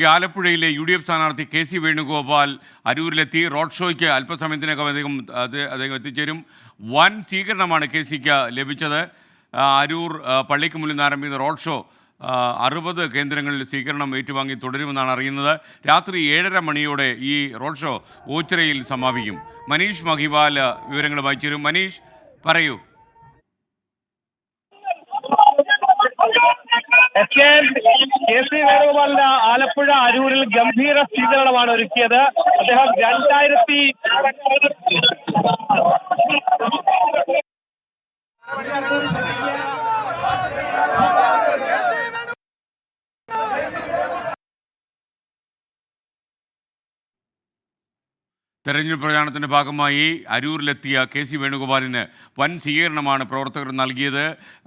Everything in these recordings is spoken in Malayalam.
ഈ ആലപ്പുഴയിലെ UDF സ്ഥാനാർത്ഥി KC വേണുഗോപാൽ അരൂരിലെത്തി. റോഡ് ഷോയ്ക്ക് അല്പസമയത്തിനകം അദ്ദേഹം എത്തിച്ചേരും. വൻ സ്വീകരണമാണ് KCക്ക് ലഭിച്ചത്. അരൂർ പള്ളിക്ക് മുന്നിൽ നിന്ന് ആരംഭിക്കുന്ന റോഡ് ഷോ 60 കേന്ദ്രങ്ങളിൽ സ്വീകരണം ഏറ്റുവാങ്ങി തുടരുമെന്നാണ് അറിയുന്നത്. രാത്രി 7:30 മണിയോടെ ഈ റോഡ് ഷോ ഓച്ചിറയിൽ സമാപിക്കും. മനീഷ് മഹിവാൽ വിവരങ്ങളുമായി ചേരും. മനീഷ്, പറയൂ. KC വേണുഗോപാലിന്റെ ആലപ്പുഴ അരൂരിൽ ഗംഭീര സ്വീകരണമാണ് ഒരുക്കിയത്. അദ്ദേഹം 2000 തെരഞ്ഞെടുപ്പ് പ്രചാരണത്തിൻ്റെ ഭാഗമായി അരൂരിലെത്തിയ KC വേണുഗോപാലിന് വൻ സ്വീകരണമാണ് പ്രവർത്തകർ നൽകിയത്.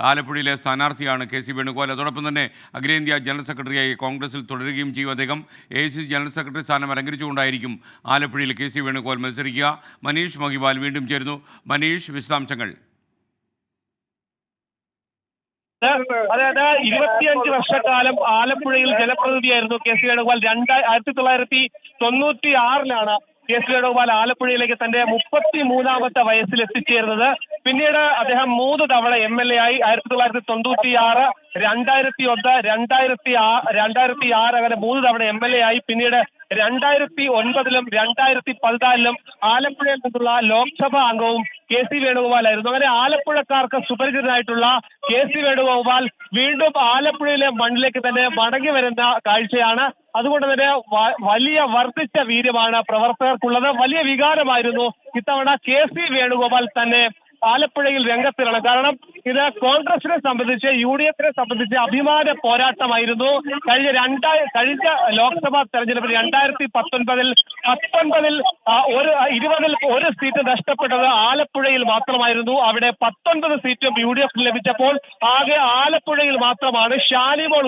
ആലപ്പുഴയിലെ സ്ഥാനാർത്ഥിയാണ് KC വേണുഗോപാൽ. അതോടൊപ്പം തന്നെ അഖിലേന്ത്യാ ജനറൽ സെക്രട്ടറിയായി കോൺഗ്രസിൽ തുടരുകയും ചെയ്യും. അദ്ദേഹം AICC ജനറൽ സെക്രട്ടറി സ്ഥാനം അലങ്കരിച്ചുകൊണ്ടായിരിക്കും ആലപ്പുഴയിൽ KC വേണുഗോപാൽ മത്സരിക്കുക. മനീഷ് മഹിവാൽ വീണ്ടും ചേരുന്നു. മനീഷ്, വിശദാംശങ്ങൾ. അതായത് 25 വർഷക്കാലം ആലപ്പുഴയിൽ ജനപ്രതിനിധിയായിരുന്നു KC വേണുഗോപാൽ. 1996-ലാണ് KC വേണുഗോപാൽ ആലപ്പുഴയിലേക്ക് തന്റെ 33ാമത്തെ വയസ്സിൽ എത്തിച്ചേരുന്നത്. പിന്നീട് അദ്ദേഹം 3 തവണ MLA ആയി. 1996, 2001, 2006 അങ്ങനെ 3 തവണ MLA ആയി. പിന്നീട് 2009-ലും 2014-ലും ആലപ്പുഴയിൽ നിന്നുള്ള ലോക്സഭാ അംഗവും KC വേണുഗോപാലായിരുന്നു. അങ്ങനെ ആലപ്പുഴക്കാർക്ക് സുപരിചിതനായിട്ടുള്ള KC വേണുഗോപാൽ വീണ്ടും ആലപ്പുഴയിലെ മണ്ണിലേക്ക് തന്നെ മടങ്ങി വരുന്ന കാഴ്ചയാണ്. അതുകൊണ്ട് തന്നെ വലിയ വർദ്ധിച്ച വീര്യമാണ് പ്രവർത്തകർക്കുള്ളത്. വലിയ വികാരമായിരുന്നു ഇത്തവണ KC വേണുഗോപാൽ തന്നെ ആലപ്പുഴയിൽ രംഗത്തിറങ്ങണം. കാരണം ഇത് കോൺഗ്രസിനെ സംബന്ധിച്ച്, UDFനെ സംബന്ധിച്ച് അഭിമാന പോരാട്ടമായിരുന്നു. കഴിഞ്ഞ ലോക്സഭാ തെരഞ്ഞെടുപ്പിൽ 2019-ൽ 20-ൽ ഒരു സീറ്റ് നഷ്ടപ്പെട്ടത് ആലപ്പുഴയിൽ മാത്രമായിരുന്നു. അവിടെ 19 സീറ്റും UDF ലഭിച്ചപ്പോൾ ആകെ ആലപ്പുഴയിൽ മാത്രമാണ് ഷാനിമോൾ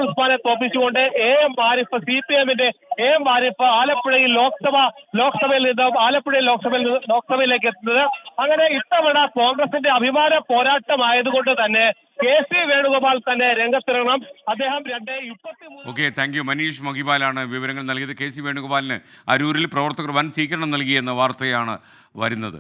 ഉസ്മാനെ തോപ്പിച്ചുകൊണ്ട് AM ആരിഫ്, CPM-ന്റെ AM ആരിഫ് ആലപ്പുഴയിൽ ലോക്സഭയിൽ ലോക്സഭയിലേക്ക് എത്തുന്നത്. അങ്ങനെ ഇത്തവണ കോൺഗ്രസിന്റെ അഭിമാന പോരാട്ടമായതുകൊണ്ട് തന്നെ KC വേണുഗോപാൽ തന്നെ രംഗത്തിറങ്ങണം. അദ്ദേഹം 23. Thank you. മനീഷ് മഹിവാലാണ് വിവരങ്ങൾ നൽകിയത്. KC വേണുഗോപാലിന് അരൂരിൽ പ്രവർത്തകർ വൻ സ്വീകരണം നൽകിയെന്ന വാർത്തയാണ് വരുന്നത്.